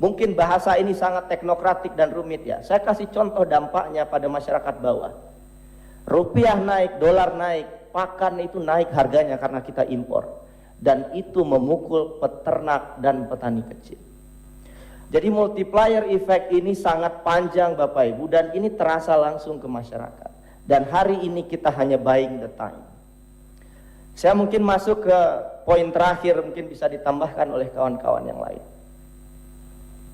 Mungkin bahasa ini sangat teknokratik dan rumit ya. Saya kasih contoh dampaknya pada masyarakat bawah. Rupiah naik, dolar naik, pakan itu naik harganya karena kita impor. Dan itu memukul peternak dan petani kecil. Jadi multiplier effect ini sangat panjang Bapak Ibu, dan ini terasa langsung ke masyarakat. Dan hari ini kita hanya buying the time. Saya mungkin masuk ke poin terakhir, mungkin bisa ditambahkan oleh kawan-kawan yang lain.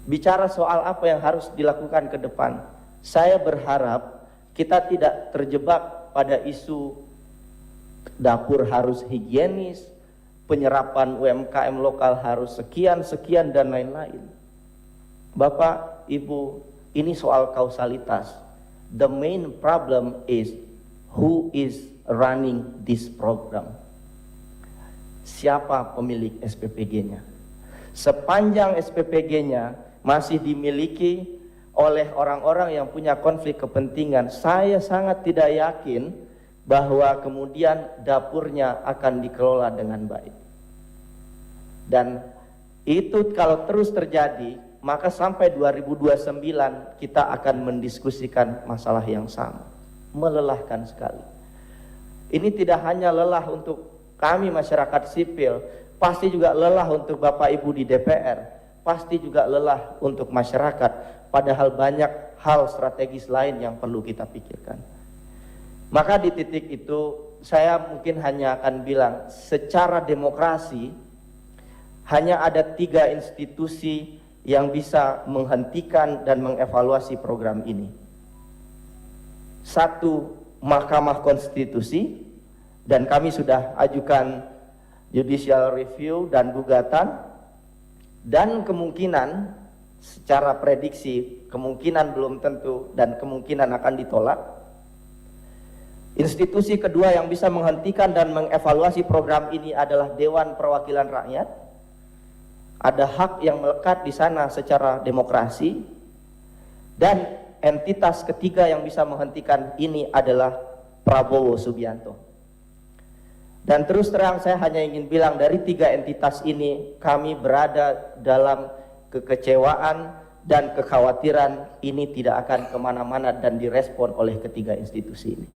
Bicara soal apa yang harus dilakukan ke depan, saya berharap kita tidak terjebak pada isu dapur harus higienis, penyerapan UMKM lokal harus sekian, dan lain-lain. Bapak, Ibu, ini soal kausalitas. The main problem is who is running this program. Siapa pemilik SPPG-nya? Sepanjang SPPG-nya masih dimiliki oleh orang-orang yang punya konflik kepentingan, saya sangat tidak yakin bahwa kemudian dapurnya akan dikelola dengan baik. Dan itu kalau terus terjadi, maka sampai 2029 kita akan mendiskusikan masalah yang sama. Melelahkan sekali. Ini tidak hanya lelah untuk kami masyarakat sipil, pasti juga lelah untuk Bapak Ibu di DPR, pasti juga lelah untuk masyarakat, padahal banyak hal strategis lain yang perlu kita pikirkan. Maka di titik itu saya mungkin hanya akan bilang, secara demokrasi hanya ada 3 institusi yang bisa menghentikan dan mengevaluasi program ini. 1, Mahkamah Konstitusi, dan kami sudah ajukan judicial review dan gugatan, dan kemungkinan secara prediksi, kemungkinan belum tentu dan kemungkinan akan ditolak. Institusi kedua yang bisa menghentikan dan mengevaluasi program ini adalah Dewan Perwakilan Rakyat. Ada hak yang melekat di sana secara demokrasi. Dan entitas ketiga yang bisa menghentikan ini adalah Prabowo Subianto. Dan terus terang saya hanya ingin bilang, dari 3 entitas ini kami berada dalam kekecewaan dan kekhawatiran ini tidak akan kemana-mana dan direspon oleh ketiga institusi ini.